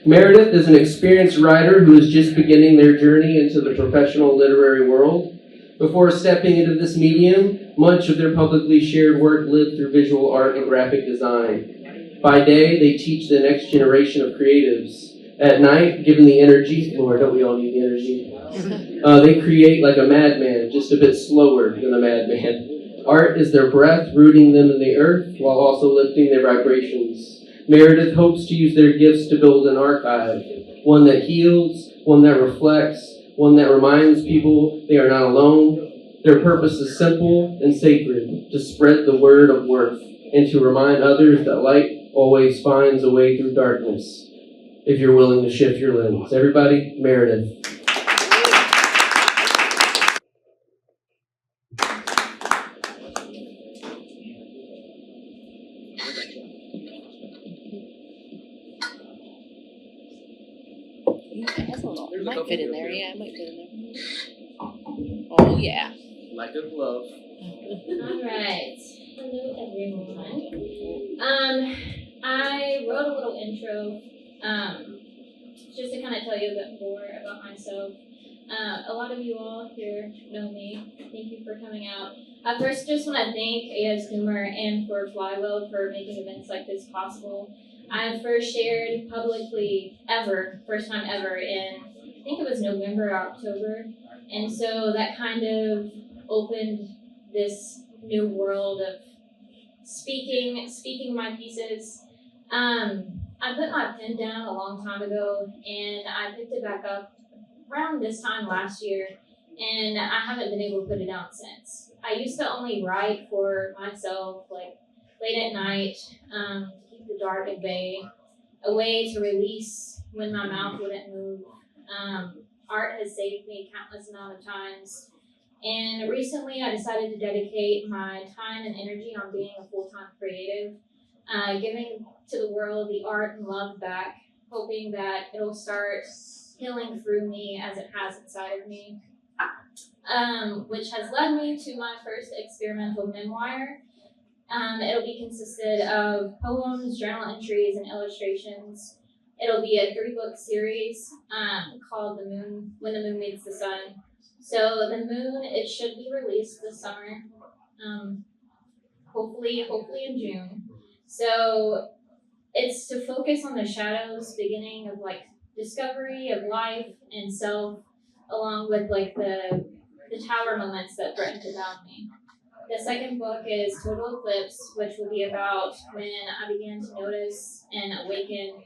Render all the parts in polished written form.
Meredith is an experienced writer who is just beginning their journey into the professional literary world. Before stepping into this medium, much of their publicly shared work lived through visual art and graphic design. By day, they teach the next generation of creatives. At night, given the energy, Lord, don't we all need the energy? They create like a madman, just a bit slower than a madman. Art is their breath, rooting them in the earth while also lifting their vibrations. Meredith hopes to use their gifts to build an archive, one that heals, one that reflects, one that reminds people they are not alone. Their purpose is simple and sacred, to spread the word of worth and to remind others that light always finds a way through darkness, if you're willing to shift your lens. Everybody, Meredith. It might fit in there. Yeah, it might fit in there. Oh, yeah. Like a glove. All right. Hello, everyone. I wrote a little intro just to kind of tell you a bit more about myself. A lot of you all here know me. Thank you for coming out. First, just want to thank A.S. Coomer and for Flywell for making events like this possible. I first shared publicly first time ever in, I think it was November or October. And so that kind of opened this new world of speaking my pieces. I put my pen down a long time ago, and I picked it back up around this time last year, and I haven't been able to put it down since. I used to only write for myself, like late at night, to keep the dark at bay, a way to release when my mouth wouldn't move. Art has saved me countless amount of times. And recently I decided to dedicate my time and energy on being a full-time creative, giving to the world the art and love back, hoping that it'll start healing through me as it has inside of me, which has led me to my first experimental memoir. It'll be consisted of poems, journal entries, and illustrations. It'll be a 3-book series called When the Moon Meets the Sun. So the moon, it should be released this summer, hopefully in June. So it's to focus on the shadows, beginning of like discovery of life and self, along with like the tower moments that threaten to down me. The second book is Total Eclipse, which will be about when I began to notice and awaken,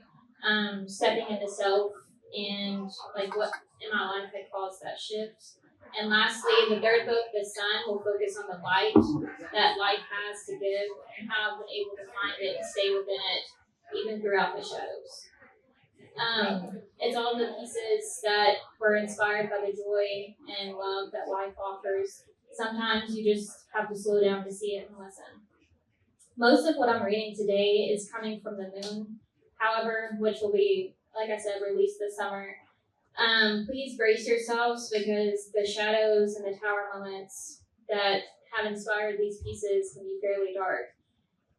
stepping into self and like what in my life had caused that shift. And lastly, the third book, The Sun, will focus on the light that life has to give and how I've been able to find it and stay within it, even throughout the shadows. It's all the pieces that were inspired by the joy and love that life offers. Sometimes you just have to slow down to see it and listen. Most of what I'm reading today is coming from the moon, however, which will be, like I said, released this summer. Please brace yourselves because the shadows and the tower moments that have inspired these pieces can be fairly dark.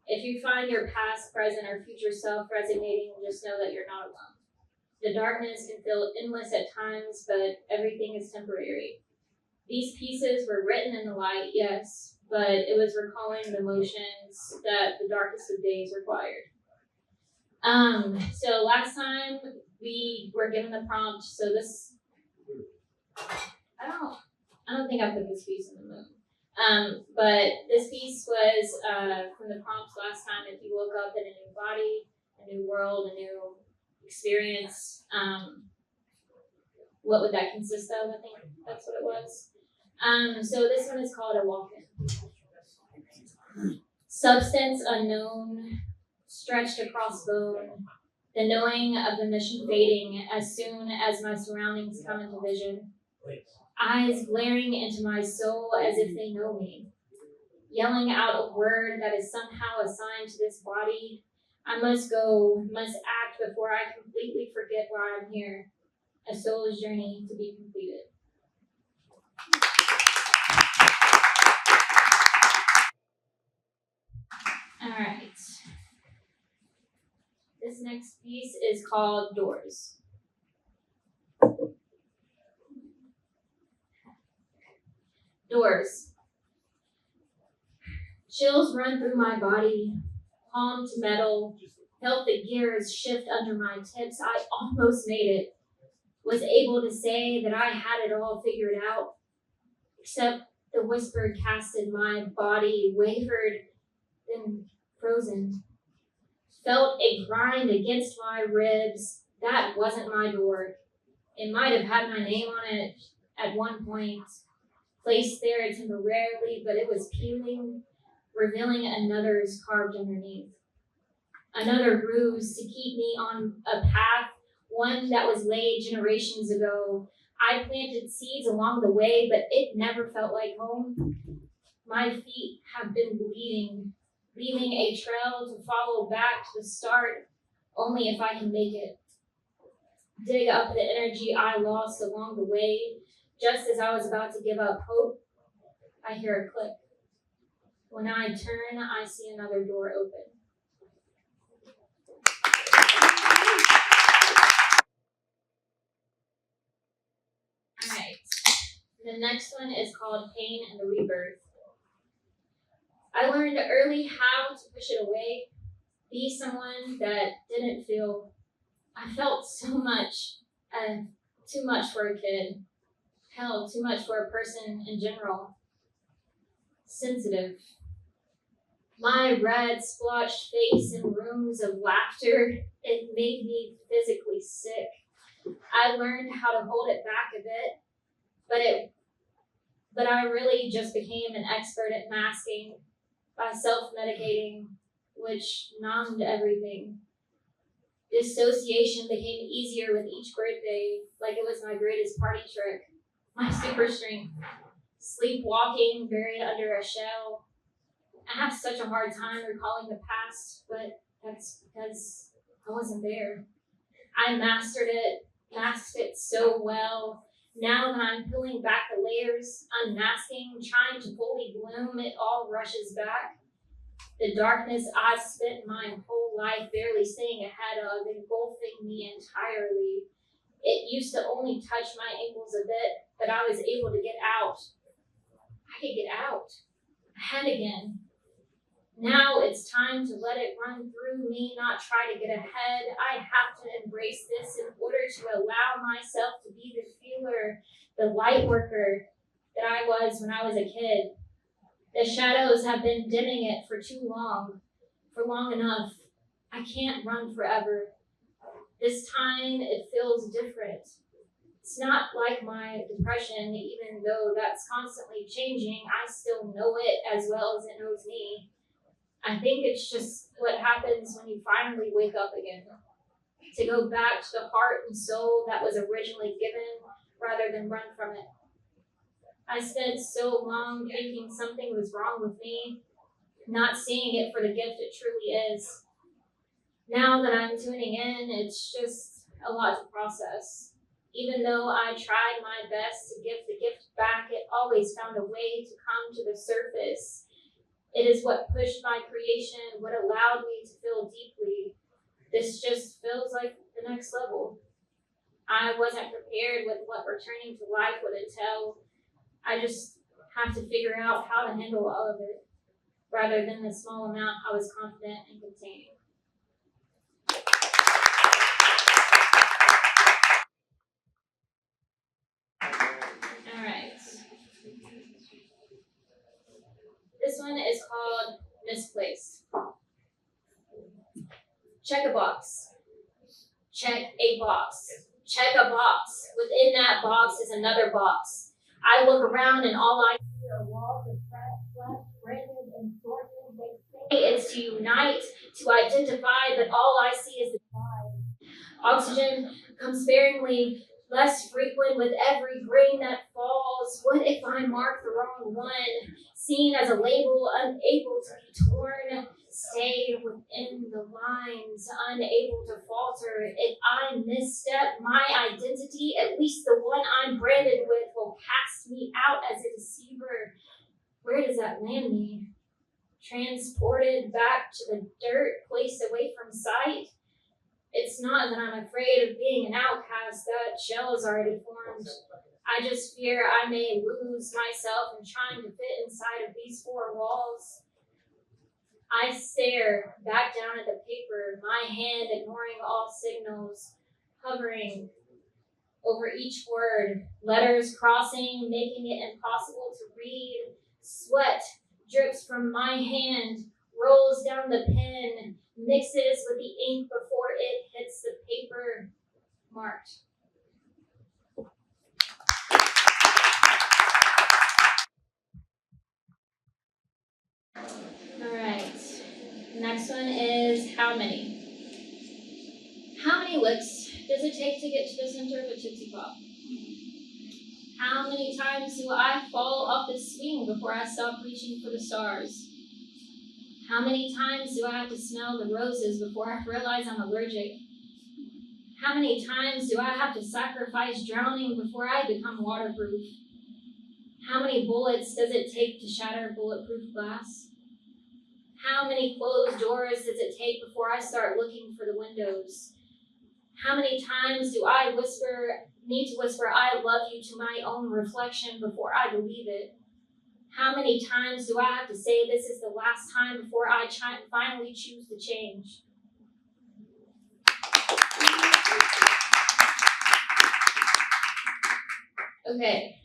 If you find your past, present, or future self resonating, just know that you're not alone. The darkness can feel endless at times, but everything is temporary. These pieces were written in the light, yes, but it was recalling the emotions that the darkest of days required. So last time we were given the prompt, so this, I don't think I put this piece in the moon. But this piece was from the prompts last time. If you woke up in a new body, a new world, a new experience, what would that consist of? I think that's what it was. So this one is called A Walk-In. Substance unknown, stretched across bone, the knowing of the mission fading as soon as my surroundings come into vision. Eyes glaring into my soul as if they know me, yelling out a word that is somehow assigned to this body. I must go, must act before I completely forget why I'm here. A soul's journey to be completed. All right. This next piece is called Doors. Doors. Chills run through my body, palm to metal, felt the gears shift under my tips. I almost made it. Was able to say that I had it all figured out, except the whisper casted my body, wavered, then frozen. Felt a grind against my ribs. That wasn't my door. It might have had my name on it at one point, placed there temporarily, but it was peeling, revealing another's carved underneath. Another ruse to keep me on a path, one that was laid generations ago. I planted seeds along the way, but it never felt like home. My feet have been bleeding, leaving a trail to follow back to the start, only if I can make it. Dig up the energy I lost along the way. Just as I was about to give up hope, I hear a click. When I turn, I see another door open. All right. The next one is called Pain and the Rebirth. I learned early how to push it away, be someone that didn't feel. I felt so much, too much for a kid. Hell, too much for a person in general. Sensitive. My red splotched face in rooms of laughter, it made me physically sick. I learned how to hold it back a bit, but I really just became an expert at masking by self-medicating, which numbed everything. Dissociation became easier with each birthday, like it was my greatest party trick, my super strength. Sleepwalking, buried under a shell. I have such a hard time recalling the past, but that's because I wasn't there. I masked it so well. Now that I'm peeling back the layers, unmasking, trying to fully bloom, it all rushes back. The darkness I've spent my whole life barely staying ahead of, engulfing me entirely. It used to only touch my ankles a bit, but I was able to get out. I could get out. Ahead again. Now it's time to let it run through me, not try to get ahead. I have to embrace this in order to allow myself to be the feeler, the light worker that I was when I was a kid. The shadows have been dimming it for too long, for long enough. I can't run forever. This time it feels different. It's not like my depression, even though that's constantly changing. I still know it as well as it knows me. I think it's just what happens when you finally wake up again. To go back to the heart and soul that was originally given rather than run from it. I spent so long thinking something was wrong with me, not seeing it for the gift it truly is. Now that I'm tuning in, it's just a lot to process. Even though I tried my best to give the gift back, it always found a way to come to the surface. It is what pushed my creation, what allowed me to feel deeply. This just feels like the next level. I wasn't prepared with what returning to life would entail. I just have to figure out how to handle all of it, rather than the small amount I was confident in containing. All right. This one is called Misplaced. Check a box. Check a box. Check a box. Within that box is another box. I look around and all I see are walls of flat, branded, and sorted. They say it's to unite, to identify, but all I see is the divide. Oxygen comes sparingly, less frequent with every grain that falls. What if I mark the wrong one? Seen as a label, unable to be torn, stay within the lines, unable to falter. If I misstep my identity, at least the one I'm branded with will cast me out as a deceiver. Where does that land me? Transported back to the dirt, placed away from sight? It's not that I'm afraid of being an outcast, that shell is already formed. I just fear I may lose myself in trying to fit inside of these four walls. I stare back down at the paper, my hand ignoring all signals, hovering over each word, letters crossing, making it impossible to read. Sweat drips from my hand, rolls down the pen, mixes with the ink before it hits the paper marked. All right. Next one is how many? How many licks does it take to get to the center of a Tootsie Pop? How many times do I fall off the swing before I stop reaching for the stars? How many times do I have to smell the roses before I realize I'm allergic? How many times do I have to sacrifice drowning before I become waterproof? How many bullets does it take to shatter bulletproof glass? How many closed doors does it take before I start looking for the windows? How many times do I need to whisper I love you to my own reflection before I believe it? How many times do I have to say this is the last time before I finally choose to change? Okay,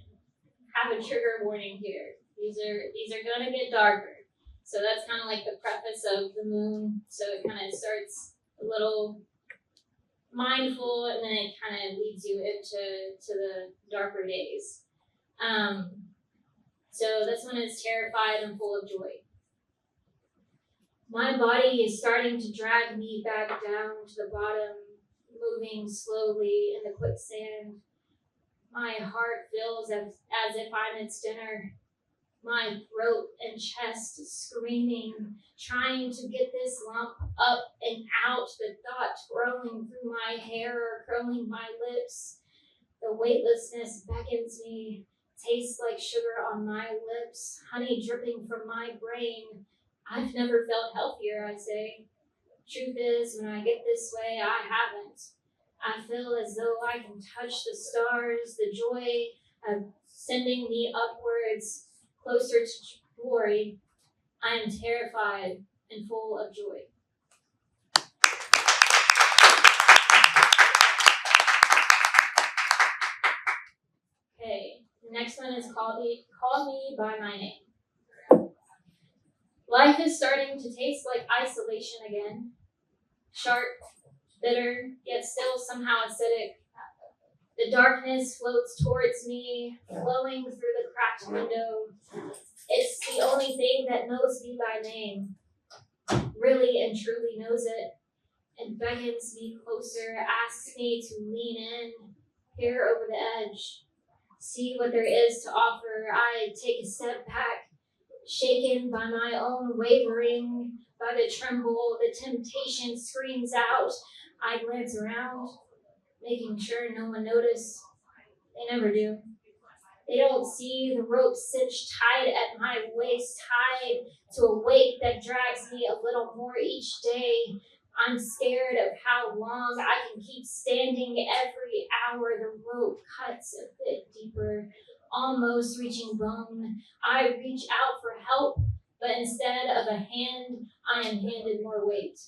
have a trigger warning here. These are gonna get darker. So that's kind of like the preface of the moon. So it kind of starts a little mindful, and then it kind of leads you into the darker days. So this one is terrified and full of joy. My body is starting to drag me back down to the bottom, moving slowly in the quicksand. My heart feels as if I'm its dinner. My throat and chest screaming, trying to get this lump up and out, the thought rolling through my hair or curling my lips. The weightlessness beckons me, tastes like sugar on my lips, honey dripping from my brain. I've never felt healthier, I say. Truth is, when I get this way, I haven't. I feel as though I can touch the stars, the joy of sending me upwards, closer to glory. I am terrified and full of joy. Okay, the next one is Call Me by My Name. Life is starting to taste like isolation again. Sharp, bitter, yet still somehow acidic. The darkness floats towards me, flowing through the cracked window. It's the only thing that knows me by name, really and truly knows it, and beckons me closer, asks me to lean in, peer over the edge, see what there is to offer. I take a step back, shaken by my own wavering, by the tremble, the temptation screams out. I glance around, making sure no one noticed. They never do. They don't see the rope cinched tight at my waist, tied to a weight that drags me a little more each day. I'm scared of how long I can keep standing. Every hour the rope cuts a bit deeper, almost reaching bone. I reach out for help, but instead of a hand, I am handed more weight.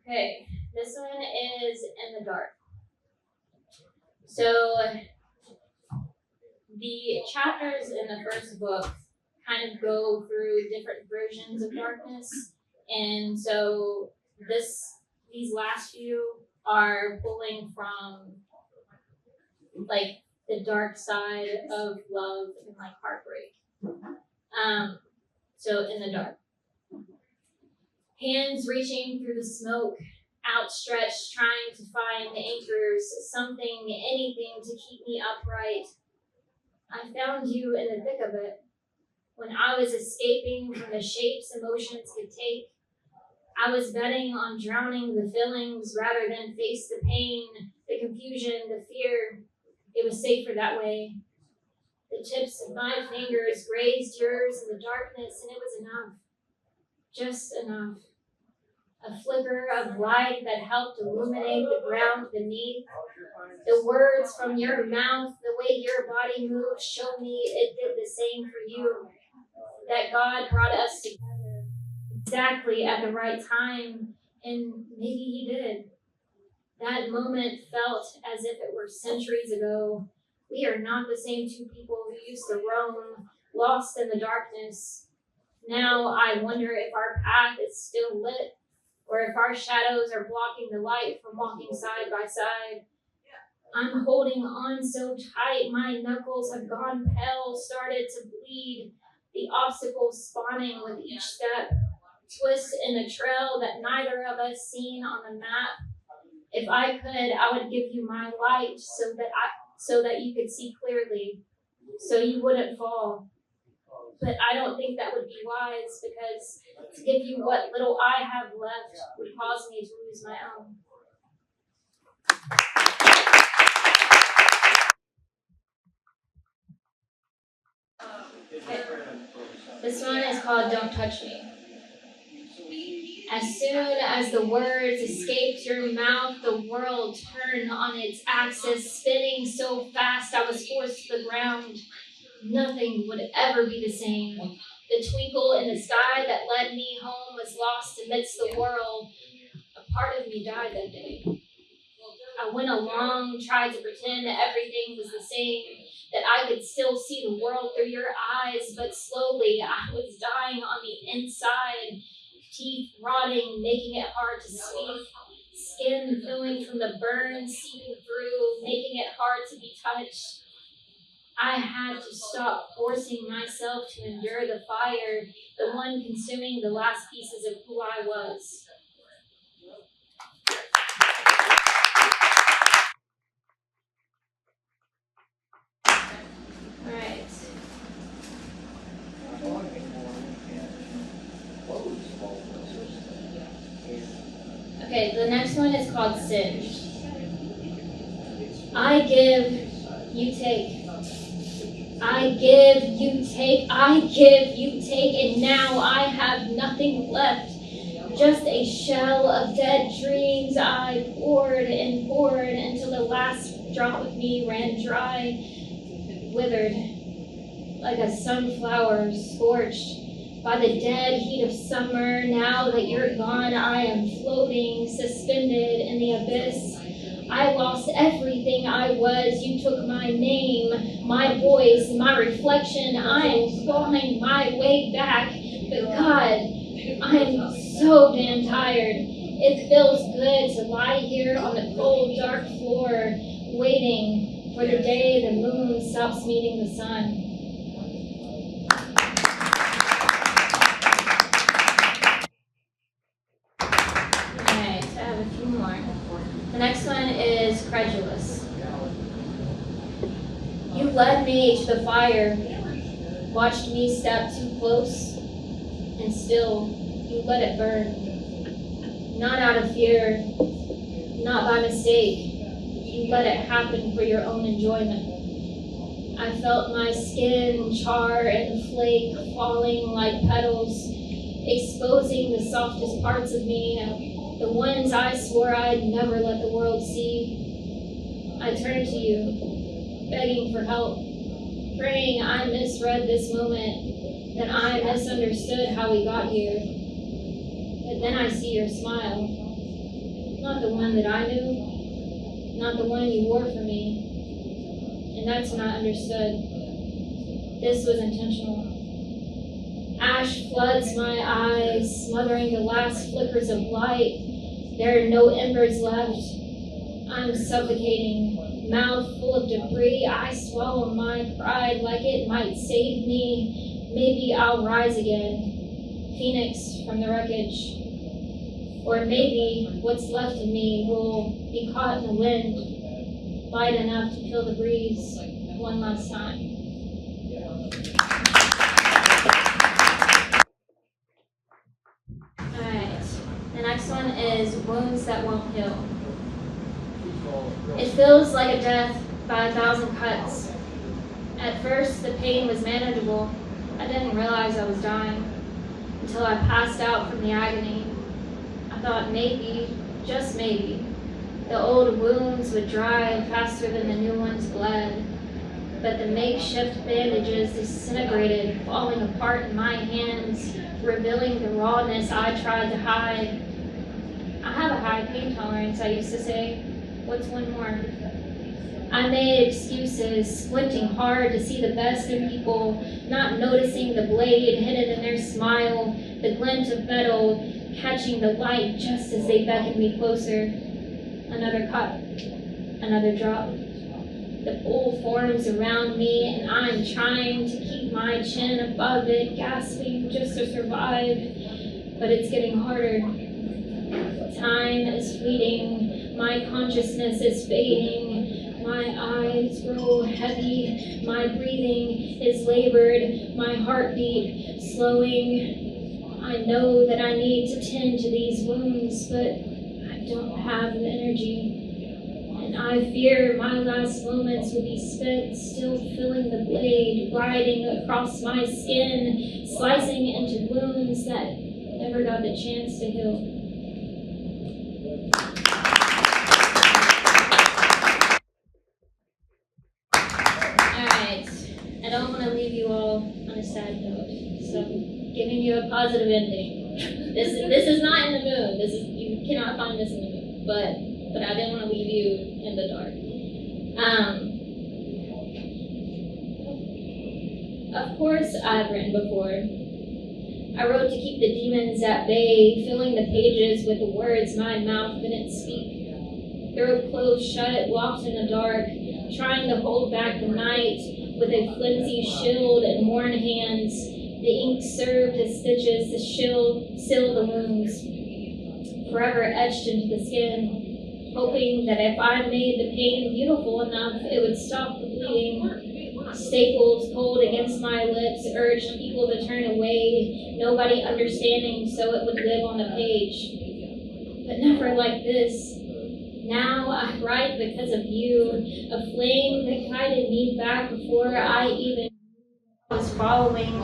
Okay, this one is in the dark. So the chapters in the first book kind of go through different versions of darkness, and so these last few are pulling from like the dark side of love and like heartbreak. So in the dark. Hands reaching through the smoke, outstretched, trying to find anchors, something, anything to keep me upright. I found you in the thick of it, when I was escaping from the shapes emotions could take. I was betting on drowning the feelings rather than face the pain, the confusion, the fear. It was safer that way. The tips of my fingers grazed yours in the darkness, and it was enough. Just enough. A flicker of light that helped illuminate the ground beneath. The words from your mouth, the way your body moved, showed me it did the same for you. That God brought us together exactly at the right time, and maybe He did. That moment felt as if it were centuries ago. We are not the same two people who used to roam, lost in the darkness. Now I wonder if our path is still lit, or if our shadows are blocking the light from walking side by side. I'm holding on so tight, my knuckles have gone pale, started to bleed, the obstacles spawning with each step, twists in a trail that neither of us seen on the map. If I could, I would give you my light so that you could see clearly, so you wouldn't fall. But I don't think that would be wise, because to give you what little I have left would cause me to lose my own. Okay. This one is called Don't Touch Me. As soon as the words escaped your mouth, the world turned on its axis, spinning so fast I was forced to the ground. Nothing would ever be the same. The twinkle in the sky that led me home was lost amidst the whirl. A part of me died that day. I went along, tried to pretend that everything was the same, that I could still see the world through your eyes, but slowly I was dying on the inside, teeth rotting, making it hard to speak, skin filling from the burn, seeping through, making it hard to be touched. I had to stop forcing myself to endure the fire, the one consuming the last pieces of who I was. All right. Okay, the next one is called Singed. I give, you take. I give, you take. I give, you take. And now I have nothing left. Just a shell of dead dreams I poured and poured until the last drop of me ran dry, withered, like a sunflower scorched by the dead heat of summer. Now that you're gone, I am floating, suspended in the abyss. I lost everything I was. You took my name, my voice, my reflection. I am clawing my way back. But God, I'm so damn tired. It feels good to lie here on the cold, dark floor, waiting for the day the moon stops meeting the sun. Alright, I have a few more. The next one is Credulous. You led me to the fire, watched me step too close, and still you let it burn. Not out of fear, not by mistake. You let it happen for your own enjoyment. I felt my skin char and flake, falling like petals, exposing the softest parts of me, the ones I swore I'd never let the world see. I turned to you, begging for help, praying I misread this moment, that I misunderstood how we got here. But then I see your smile, not the one that I knew, not the one you wore for me. And that's when I understood. This was intentional. Ash floods my eyes, smothering the last flickers of light. There are no embers left. I'm suffocating, mouth full of debris. I swallow my pride like it might save me. Maybe I'll rise again, phoenix from the wreckage. Or maybe what's left of me will be caught in the wind, light enough to feel the breeze one last time. Alright, the next one is Wounds That Won't Heal. It feels like a death by 1,000 cuts, At first, the pain was manageable. I didn't realize I was dying until I passed out from the agony. I thought maybe, just maybe, the old wounds would dry faster than the new ones bled. But the makeshift bandages disintegrated, falling apart in my hands, revealing the rawness I tried to hide. I have a high pain tolerance, I used to say. What's one more? I made excuses, squinting hard to see the best in people, not noticing the blade hidden in their smile, the glint of metal, catching the light just as they beckoned me closer. Another cut, another drop. The pull forms around me, and I'm trying to keep my chin above it, gasping just to survive, but it's getting harder. Time is fleeting, my consciousness is fading, my eyes grow heavy, my breathing is labored, my heartbeat slowing. I know that I need to tend to these wounds, but I don't have the energy. And I fear my last moments will be spent still feeling the blade gliding across my skin, slicing into wounds that never got the chance to heal. Alright, I don't want to leave you all on a sad note, so I'm giving you a positive ending. This is not in the moon. You cannot find this in the moon, but I didn't want to leave you in the dark. Of course, I've written before. I wrote to keep the demons at bay, filling the pages with the words my mouth couldn't speak. Throat closed shut, locked in the dark, trying to hold back the night with a flimsy shield and worn hands. The ink served as stitches to seal the wounds, forever etched into the skin, hoping that if I made the pain beautiful enough, it would stop the bleeding. Staples pulled against my lips urged people to turn away, nobody understanding, so it would live on the page. But never like this. Now I write because of you, a flame that guided me back before I even was following.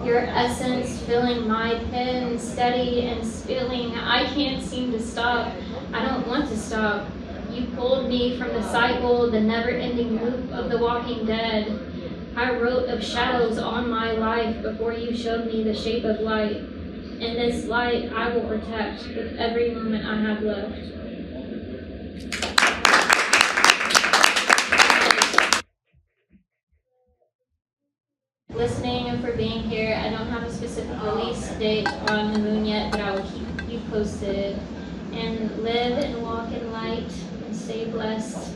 Your essence filling my pen, steady and spilling. I can't seem to stop. I don't want to stop. You pulled me from the cycle, the never-ending loop of the walking dead. I wrote of shadows on my life before you showed me the shape of light. And this light I will protect with every moment I have left. Listening and for being here. I don't have a specific release date on the moon yet, but I will keep you posted. And live and walk in light and stay blessed.